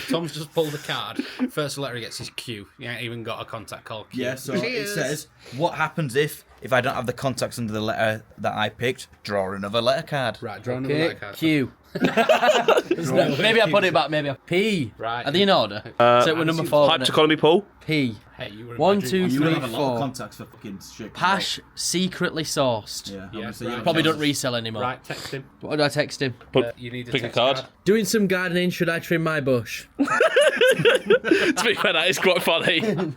Tom's just pulled the card. First letter he gets is Q. He ain't even got a contact called Q. Yeah, so Cheers. it says, what happens if I don't have the contacts under the letter that I picked? Draw another letter card. Right, draw another Okay, letter card. Q. Maybe I put it back, maybe I... P. Right. Are they in order? So we're number 4. Hyped economy pool. P. Hey, you were in 1, my dream 2, last 3, night. have a lot of 4. contacts for fucking shit. Pash secretly sourced. Yeah, Yeah, obviously right. you Probably have don't resell anymore. Right, text him. What do I text him? You need Pick a text card. Doing some gardening, should I trim my bush? To be fair, that is quite funny. that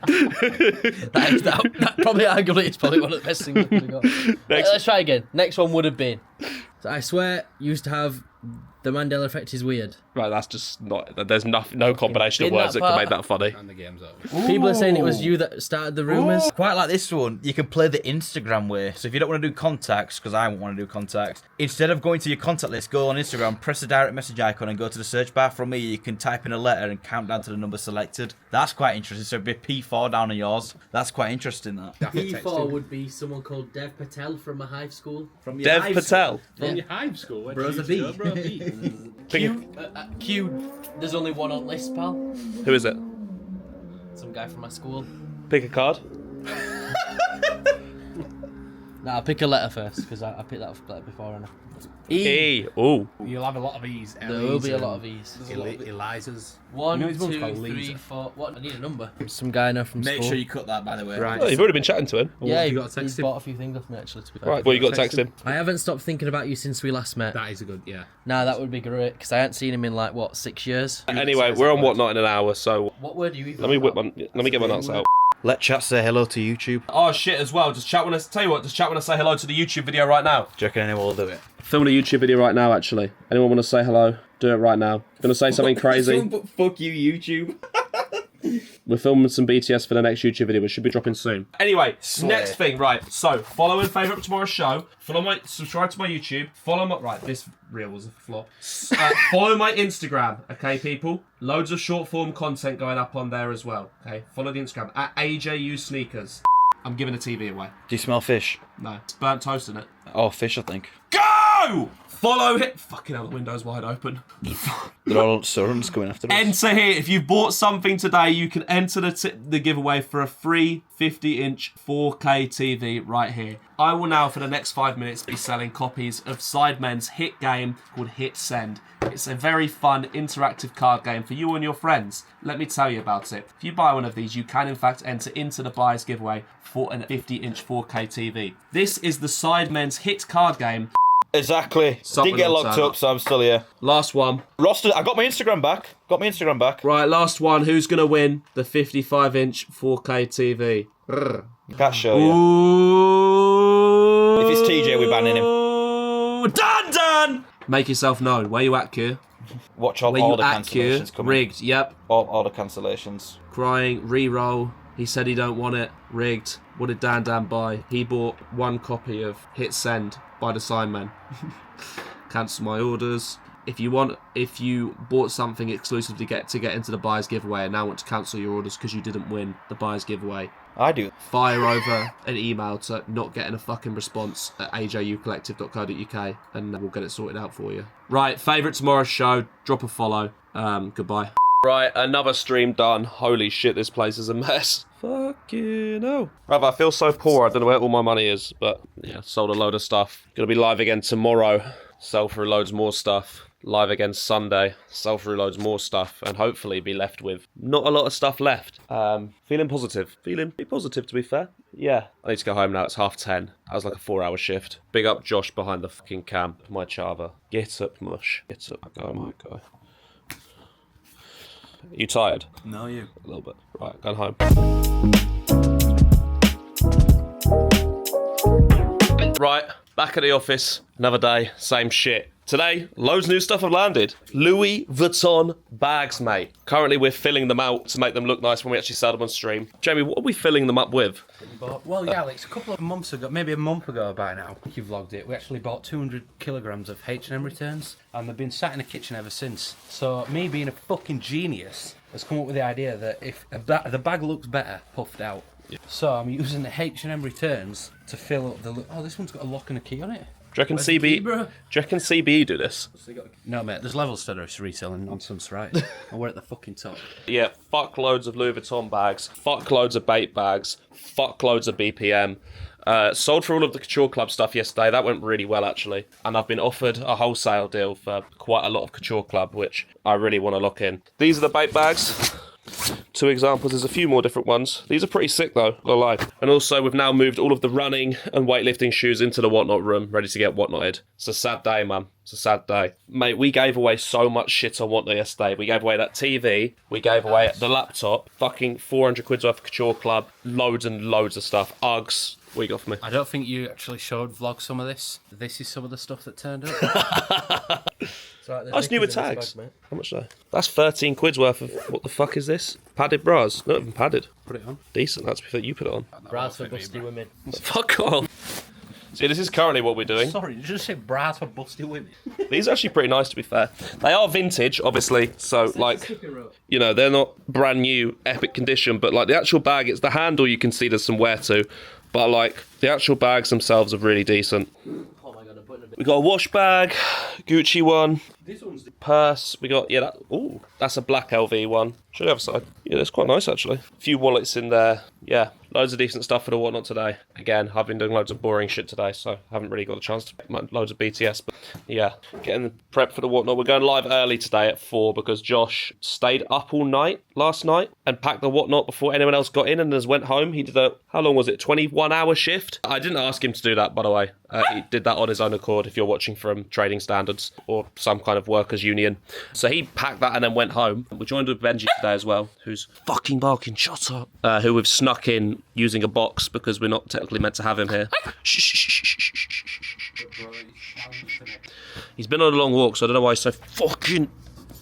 probably arguably is probably one of the best things I could have got. Let's try again. Next one would have been. So I swear, used to have the Mandela effect is weird. Right, that's just not. There's no combination of Didn't words that that can part- make that funny. And the game's over. People are saying it was you that started the rumours. Quite like this one, you can play the Instagram way. So if you don't want to do contacts, because I won't want to do contacts, instead of going to your contact list, go on Instagram, press the direct message icon and go to the search bar. From me, you can type in a letter and count down to the number selected. That's quite interesting. So it'd be P4 down on yours. That's quite interesting, that. P4 would be someone called Dev Patel from my hive school. From Dev Patel. From your hive school. Where Bro's did a you bee. go, bro? Bee. Q, there's only one on list, pal. Who is it? Some guy from my school. Pick a card. Nah, I'll pick a letter first, because I picked that letter before, haven't I? E. E. Ooh. You'll have a lot of E's. There will be a lot of E's. Eliza's. 1, You know his mum's 2, called 3, Lisa. 4. What? I need a number. Some guy I know from Make school. sure you cut that, by the way. Right. Oh, you've already been chatting to him. Yeah, you he, got to text he's him? bought a few things off me, actually, to be fair. Right, well, you got to text him. I haven't stopped thinking about you since we last met. That is a good, yeah. Nah, that would be great, because I hadn't seen him in, like, what, 6 years? Anyway, we're on whatnot in an hour, so What word do you even let me get my nuts out. Let chat say hello to YouTube. Oh shit! As well, does chat want to tell you what? Does chat want to say hello to the YouTube video right now? Do you reckon anyone will do it? Filming a YouTube video right now. Actually, anyone want to say hello? Do it right now. Gonna say something crazy. Fuck you, YouTube. We're filming some BTS for the next YouTube video, which should be dropping soon. Anyway, next thing, right? So, follow and favourite tomorrow's show. Subscribe to my YouTube. Follow my this reel was a flop. Follow my Instagram, okay, people. Loads of short form content going up on there as well. Okay, follow the Instagram at AJU Sneakers. I'm giving a TV away. Do you smell fish? No, it's burnt toast in it. Oh, fish, I think. Go! Follow it. Fucking hell, the window's wide open. They're all surrounds coming after us. Enter here. If you've bought something today, you can enter the giveaway for a free 50-inch 4K TV right here. I will now, for the next 5 minutes, be selling copies of Sidemen's hit game called Hit Send. It's a very fun, interactive card game for you and your friends. Let me tell you about it. If you buy one of these, you can, in fact, enter into the buyer's giveaway for a 50-inch 4K TV. This is the Sidemen's hit card game. Exactly. Something Didn't get will locked turn up, so I'm still here. Last one. Roster, I got my Instagram back. Right, last one. Who's going to win the 55-inch 4K TV? Can't show you. Ooh. If it's TJ, we're banning him. Done! Make yourself known. Where you at, Q? Watch all Where you the at, Q? cancellations coming. Rigged, yep. All the cancellations. Crying, re-roll. He said he don't want it. Rigged. What did Dan buy? He bought one copy of Hit Send by the Signman. Cancel my orders. If you bought something exclusively to get into the buyer's giveaway and now want to cancel your orders because you didn't win the buyer's giveaway, I do. Fire over an email to not getting a fucking response at ajucollective.co.uk and we'll get it sorted out for you. Right, favourite tomorrow's show, drop a follow. Goodbye. Right, another stream done. Holy shit, this place is a mess. Fucking hell. Right, I feel so poor, I don't know where all my money is, but yeah, sold a load of stuff. Gonna be live again tomorrow, sell through loads more stuff. Live again Sunday, sell through loads more stuff, and hopefully be left with not a lot of stuff left. Feeling positive. Feeling pretty positive, to be fair. Yeah. I need to go home now. It's 10:30. That was like a 4-hour shift. Big up Josh behind the fucking cam. My chava. Get up, mush. Get up. Oh my god. You tired? No, you. A little bit. Right, going home. Right, back at the office. Another day, same shit. Today, loads of new stuff have landed. Louis Vuitton bags, mate. Currently, we're filling them out to make them look nice when we actually sell them on stream. Jamie, what are we filling them up with? Well, yeah, Alex, a couple of months ago, maybe a month ago by now, you vlogged it, we actually bought 200 kilograms of H&M returns, and they've been sat in the kitchen ever since. So, me being a fucking genius has come up with the idea that if the bag looks better puffed out, so I'm using the H&M returns to fill up the... Oh, this one's got a lock and a key on it. Do you reckon CBE do this? No, mate, there's levels to this reselling nonsense, right? And we're at the fucking top. Yeah, fuck loads of Louis Vuitton bags, fuck loads of bait bags, fuck loads of BPM. Sold for all of the Couture Club stuff yesterday. That went really well, actually. And I've been offered a wholesale deal for quite a lot of Couture Club, which I really want to lock in. These are the bait bags. 2 examples. There's a few more different ones. These are pretty sick, though. Not lie. And also, we've now moved all of the running and weightlifting shoes into the Whatnot room, ready to get Whatnotted. It's a sad day, man. It's a sad day. Mate, we gave away so much shit on Whatnot yesterday. We gave away that TV. We gave away the laptop. Fucking 400 quid's worth of Couture Club. Loads and loads of stuff. Uggs. What you got for me? I don't think you actually showed vlog some of this. This is some of the stuff that turned up. That's newer tags. Bag, how much though? That's 13 quid's worth of... What the fuck is this? Padded bras. Not even padded. Put it on. Decent. That's before you put it on. Bras for busty women. Fuck off. See, this is currently what we're doing. Sorry, did you just say bras for busty women? These are actually pretty nice, to be fair. They are vintage, obviously, so, like, you know, they're not brand new, epic condition, but, like, the actual bag, it's the handle you can see there's some wear to, but, like, the actual bags themselves are really decent. We got a wash bag, Gucci one, This one's the purse. We got, yeah, that's a black LV one. Show the other side. Yeah, that's quite nice, actually. A few wallets in there. Yeah, loads of decent stuff for the Whatnot today. Again, I've been doing loads of boring shit today, so I haven't really got a chance to make loads of BTS. But yeah, getting prep for the Whatnot. We're going live early today at 4 because Josh stayed up all night last night and packed the Whatnot before anyone else got in and just went home. He did how long was it? 21-hour shift? I didn't ask him to do that, by the way. He did that on his own accord, if you're watching from Trading Standards or some kind of workers' union. So he packed that and then went home. We joined with Benji today as well, who's fucking barking, shut up. Who we've snuck in using a box because we're not technically meant to have him here. He's been on a long walk, so I don't know why he's so fucking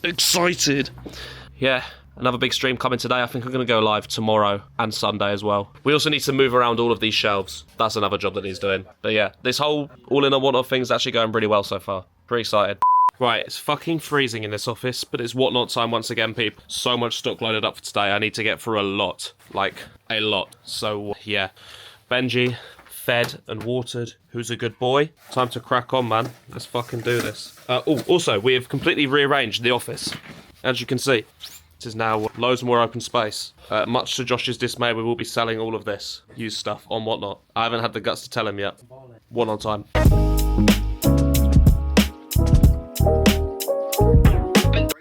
excited. Yeah. Another big stream coming today. I think I'm going to go live tomorrow and Sunday as well. We also need to move around all of these shelves. That's another job that he's doing. But yeah, this whole all-in-one Whatnot thing is actually going really well so far. Pretty excited. Right, it's fucking freezing in this office, but it's Whatnot time once again, people. So much stock loaded up for today. I need to get through a lot. Like, a lot. So, yeah. Benji, fed and watered. Who's a good boy? Time to crack on, man. Let's fucking do this. Also, we have completely rearranged the office. As you can see. It is now loads more open space. Much to Josh's dismay, we will be selling all of this used stuff on Whatnot. I haven't had the guts to tell him yet. One on time.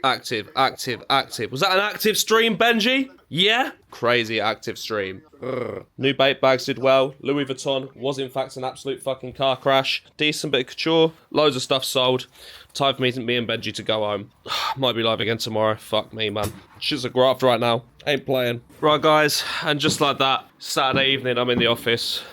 Active. Was that an active stream, Benji? Yeah? Crazy active stream. Ugh. New bait bags did well. Louis Vuitton was in fact an absolute fucking car crash. Decent bit of couture. Loads of stuff sold. Time for me and Benji to go home. Might be live again tomorrow. Fuck me, man. Shit's a graft right now. Ain't playing. Right, guys. And just like that, Saturday evening, I'm in the office.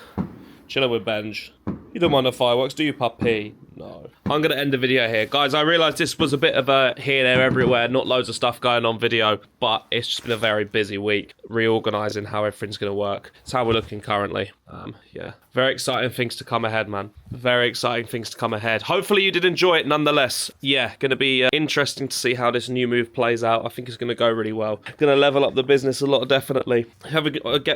Chilling with Benj. You don't mind the fireworks, do you, puppy? No. I'm going to end the video here. Guys, I realised this was a bit of a here, there, everywhere, not loads of stuff going on video, but it's just been a very busy week, reorganising how everything's going to work. It's how we're looking currently. Yeah. Very exciting things to come ahead, man. Very exciting things to come ahead. Hopefully you did enjoy it nonetheless. Yeah, going to be interesting to see how this new move plays out. I think it's going to go really well. Going to level up the business a lot, definitely.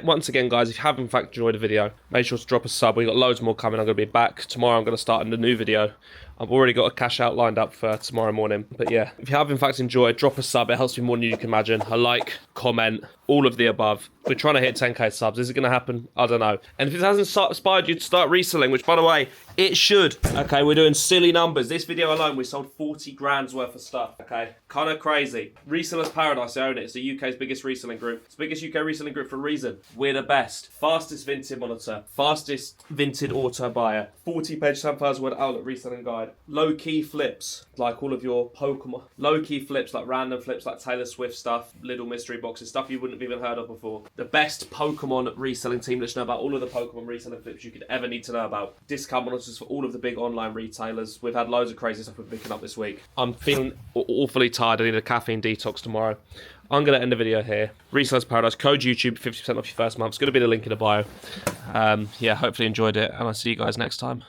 Once again, guys, if you have in fact enjoyed the video, make sure to drop a sub. We've got loads more coming. I'm going to be back tomorrow. I'm going to start a new video. I've already got a cash out lined up for tomorrow morning. But yeah, if you have in fact enjoyed, drop a sub. It helps me more than you can imagine. A like, comment, all of the above. We're trying to hit 10k subs. Is it going to happen? I don't know. And if it hasn't inspired you to start reselling, which by the way, it should. Okay, we're doing silly numbers. This video alone, we sold 40 grand's worth of stuff. Okay, kind of crazy. Resellers Paradise, I own it. It's the UK's biggest reselling group. It's the biggest UK reselling group for a reason. We're the best. Fastest vinted monitor. Fastest vinted auto buyer. 40-page 10,000 word outlet reselling guide. Low-key flips, like all of your Pokemon. Low-key flips, like random flips, like Taylor Swift stuff, little mystery boxes, stuff you wouldn't have even heard of before. The best Pokemon reselling team. Let's know about all of the Pokemon reselling flips you could ever need to know about. Discount monitors for all of the big online retailers. We've had loads of crazy stuff we're picking up this week. I'm feeling awfully tired. I need a caffeine detox tomorrow. I'm going to end the video here. Resellers Paradise, code YouTube, 50% off your first month. It's going to be the link in the bio. Yeah, hopefully you enjoyed it, and I'll see you guys next time.